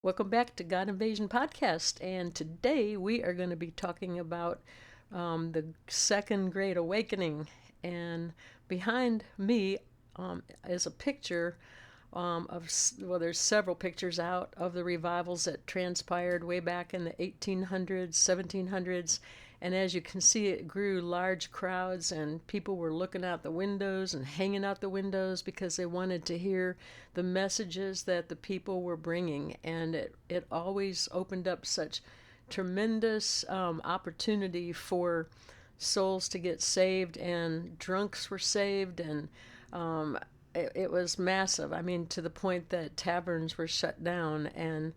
Welcome back to God Invasion Podcast. And today we are going to be talking about the Second Great Awakening. And behind me is a picture there's several pictures out of the revivals that transpired way back in the 1800s, 1700s. And as you can see, it grew large crowds, and people were looking out the windows and hanging out the windows because they wanted to hear the messages that the people were bringing. And it always opened up such tremendous opportunity for souls to get saved, and drunks were saved, and it was massive. I mean, to the point that taverns were shut down, and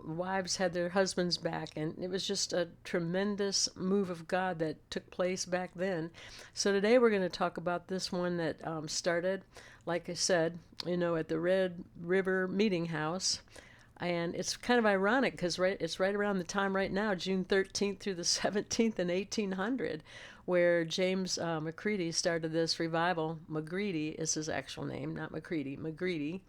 wives had their husbands back, and it was just a tremendous move of God that took place back then. So today we're going to talk about this one that started, like I said, at the Red River Meeting House. And it's kind of ironic because it's right around the time right now, June 13th through the 17th in 1800, where James McCready started this revival. McGreedy is his actual name, not McCready, McGreedy.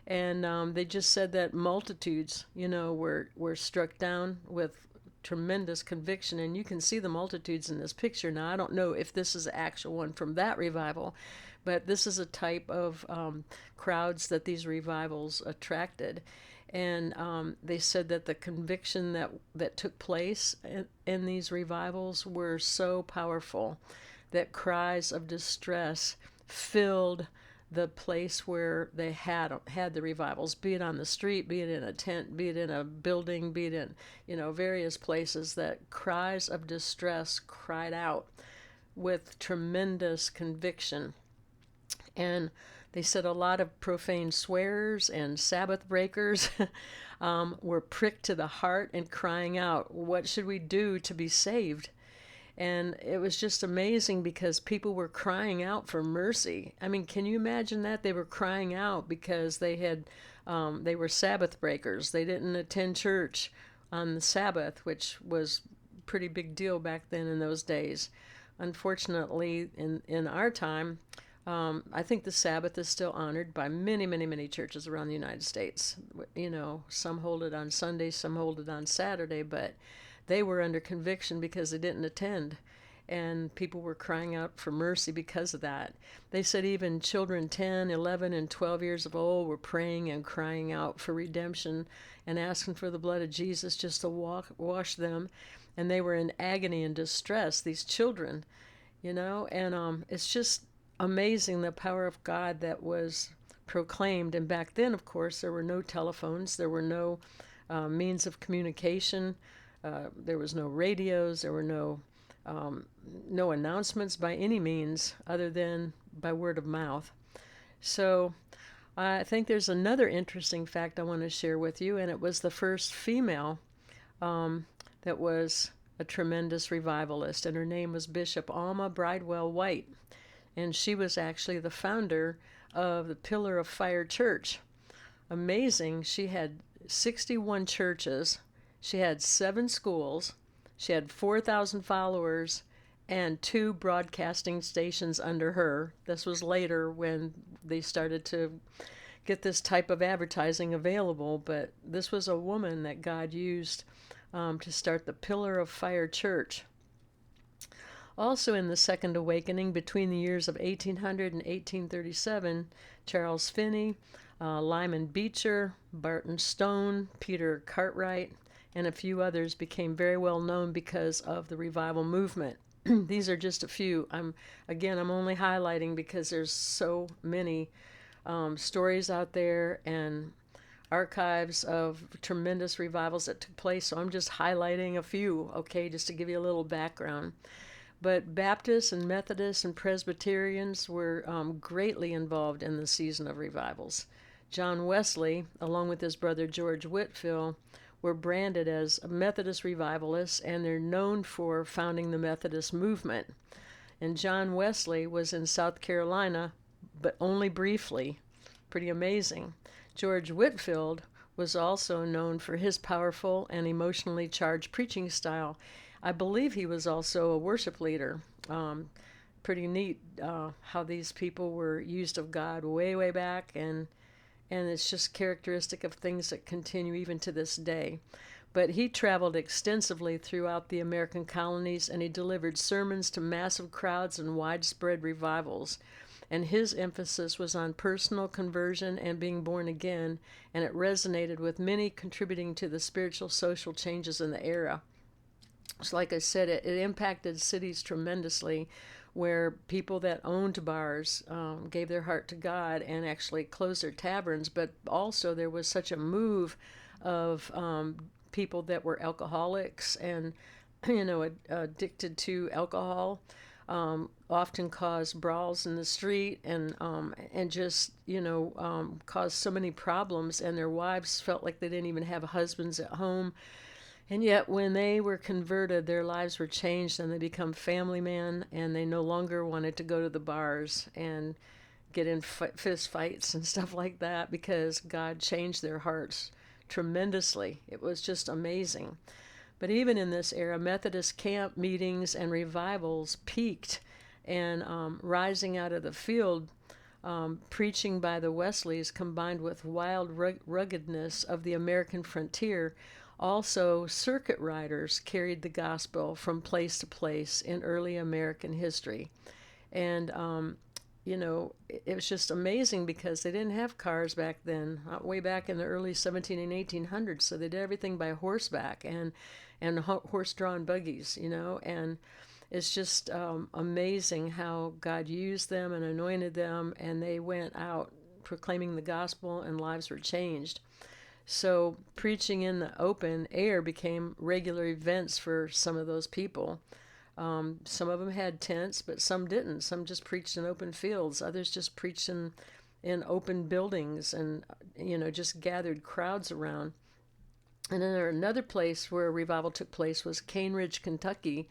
And they just said that multitudes, were struck down with tremendous conviction. And you can see the multitudes in this picture. Now, I don't know if this is the actual one from that revival, but this is a type of crowds that these revivals attracted. And they said that the conviction that took place in these revivals were so powerful that cries of distress filled the place where they had the revivals, be it on the street, be it in a tent, be it in a building, be it in various places. That cries of distress cried out with tremendous conviction. And they said a lot of profane swearers and Sabbath breakers were pricked to the heart and crying out, "What should we do to be saved?" And it was just amazing because people were crying out for mercy. I mean, can you imagine that? They were crying out because they were Sabbath breakers. They didn't attend church on the Sabbath, which was a pretty big deal back then in those days. Unfortunately, in our time, I think the Sabbath is still honored by many, many, many churches around the United States. Some hold it on Sunday, some hold it on Saturday, but they were under conviction because they didn't attend. And people were crying out for mercy because of that. They said even children 10, 11, and 12 years of old were praying and crying out for redemption and asking for the blood of Jesus just to wash them. And they were in agony and distress, these children, and it's just amazing the power of God that was proclaimed. And back then, of course, there were no telephones, there were no means of communication, there was no radios, there were no announcements by any means other than by word of mouth. So I think there's another interesting fact I want to share with you, and it was the first female that was a tremendous revivalist, and her name was Bishop Alma Bridewell White. And she was actually the founder of the Pillar of Fire Church. Amazing. She had 61 churches, she had 7 schools, she had 4,000 followers, and 2 broadcasting stations under her. This was later when they started to get this type of advertising available, but this was a woman that God used to start the Pillar of Fire Church. Also in the Second Awakening, between the years of 1800 and 1837, Charles Finney, Lyman Beecher, Barton Stone, Peter Cartwright, and a few others became very well known because of the revival movement. These are just a few. I'm only highlighting because there's so many stories out there and archives of tremendous revivals that took place. So I'm just highlighting a few, okay, just to give you a little background. But Baptists and Methodists and Presbyterians were greatly involved in the season of revivals. John Wesley, along with his brother George Whitefield, were branded as Methodist revivalists, and they're known for founding the Methodist movement. And John Wesley was in South Carolina, but only briefly. Pretty amazing. George Whitefield was also known for his powerful and emotionally charged preaching style. I believe he was also a worship leader. Pretty neat how these people were used of God way, way back, and and it's just characteristic of things that continue even to this day. But he traveled extensively throughout the American colonies, and he delivered sermons to massive crowds and widespread revivals. And his emphasis was on personal conversion and being born again, and it resonated with many, contributing to the spiritual social changes in the era. So like I said, it impacted cities tremendously, where people that owned bars gave their heart to God and actually closed their taverns. But also there was such a move of people that were alcoholics and addicted to alcohol, often caused brawls in the street, and just caused so many problems, and their wives felt like they didn't even have husbands at home. And yet, when they were converted, their lives were changed and they become family men, and they no longer wanted to go to the bars and get in fist fights and stuff like that, because God changed their hearts tremendously. It was just amazing. But even in this era, Methodist camp meetings and revivals peaked, and rising out of the field, preaching by the Wesleys combined with wild ruggedness of the American frontier. Also, circuit riders carried the gospel from place to place in early American history. And, it was just amazing because they didn't have cars back then, way back in the early 17 and 1800s. So they did everything by horseback and horse-drawn buggies, and it's just amazing how God used them and anointed them, and they went out proclaiming the gospel, and lives were changed. So preaching in the open air became regular events for some of those people. Some of them had tents, but some didn't. Some just preached in open fields. Others just preached in open buildings, and just gathered crowds around. And then another place where a revival took place was Cane Ridge, Kentucky,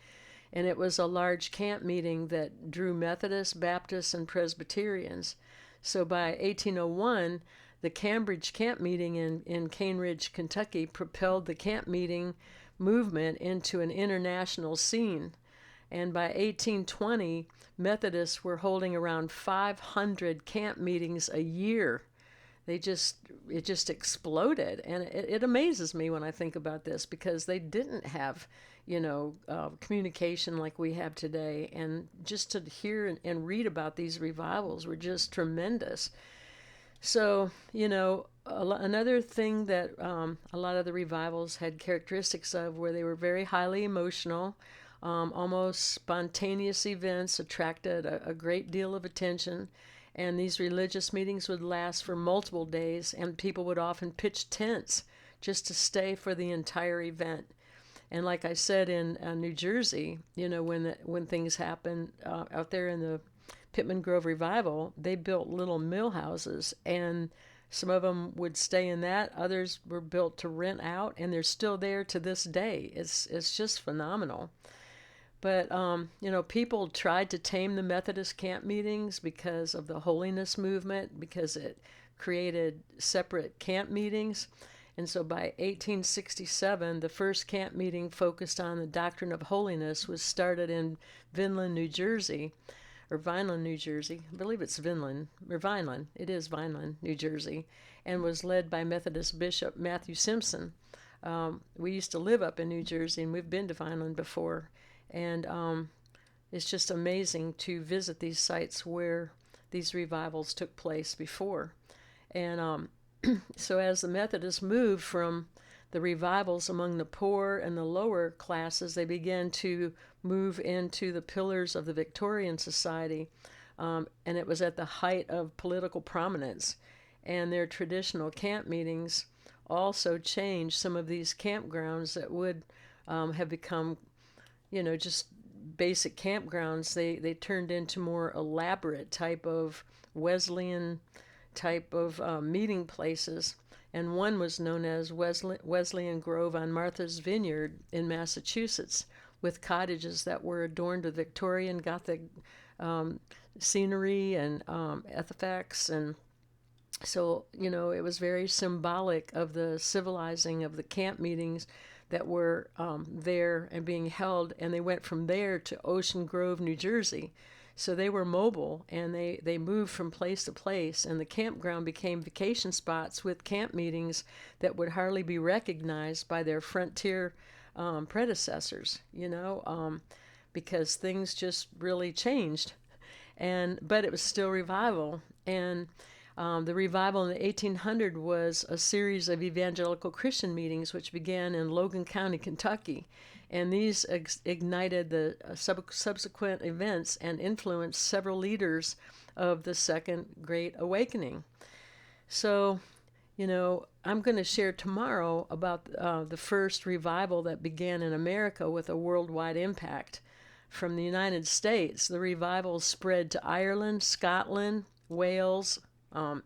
and it was a large camp meeting that drew Methodists, Baptists, and Presbyterians. So by 1801, the Cambridge camp meeting in Cane Ridge, Kentucky, propelled the camp meeting movement into an international scene. And by 1820, Methodists were holding around 500 camp meetings a year. It just exploded, and it amazes me when I think about this, because they didn't have communication like we have today, and just to hear and read about these revivals were just tremendous. So, another thing that a lot of the revivals had characteristics of, where they were very highly emotional, almost spontaneous events attracted a great deal of attention, and these religious meetings would last for multiple days, and people would often pitch tents just to stay for the entire event. And like I said, in New Jersey, when things happened out there in the Pittman Grove Revival, they built little mill houses, and some of them would stay in that. Others were built to rent out, and they're still there to this day. It's just phenomenal. But, people tried to tame the Methodist camp meetings because of the holiness movement, because it created separate camp meetings. And so by 1867, the first camp meeting focused on the doctrine of holiness was started in Vineland, New Jersey, or Vineland, New Jersey. I believe it's Vineland, or Vineland. It is Vineland, New Jersey, and was led by Methodist Bishop Matthew Simpson. We used to live up in New Jersey, and we've been to Vineland before. And it's just amazing to visit these sites where these revivals took place before. And so as the Methodists moved from the revivals among the poor and the lower classes, they began to move into the pillars of the Victorian society. And it was at the height of political prominence. And their traditional camp meetings also changed some of these campgrounds that would have become just basic campgrounds. They turned into more elaborate type of Wesleyan type of meeting places. And one was known as Wesleyan Grove on Martha's Vineyard in Massachusetts, with cottages that were adorned with Victorian Gothic scenery and artifacts. And so, it was very symbolic of the civilizing of the camp meetings that were there and being held, and they went from there to Ocean Grove, New Jersey. So they were mobile, and they moved from place to place, and the campground became vacation spots with camp meetings that would hardly be recognized by their frontier predecessors, because things just really changed. But it was still revival. And the revival in the 1800 was a series of evangelical Christian meetings which began in Logan County, Kentucky. And these ignited the subsequent events and influenced several leaders of the Second Great Awakening. So, I'm going to share tomorrow about the first revival that began in America with a worldwide impact. From the United States, the revival spread to Ireland, Scotland, Wales,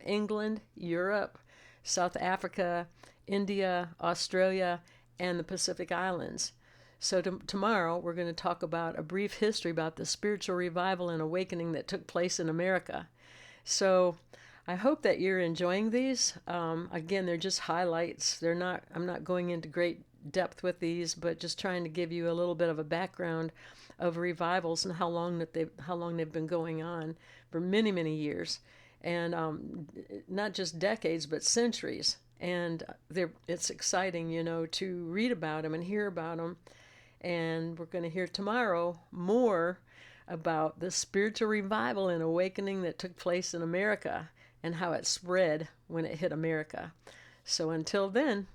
England, Europe, South Africa, India, Australia, and the Pacific Islands. So tomorrow we're going to talk about a brief history about the spiritual revival and awakening that took place in America. So I hope that you're enjoying these. Again, they're just highlights. I'm not going into great depth with these, but just trying to give you a little bit of a background of revivals and how long they've been going on for many, many years, and not just decades but centuries. And it's exciting, to read about them and hear about them. And we're going to hear tomorrow more about the spiritual revival and awakening that took place in America and how it spread when it hit America. So until then,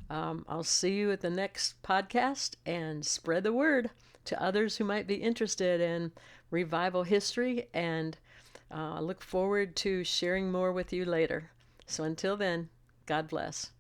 I'll see you at the next podcast, and spread the word to others who might be interested in revival history, and I look forward to sharing more with you later. So until then, God bless.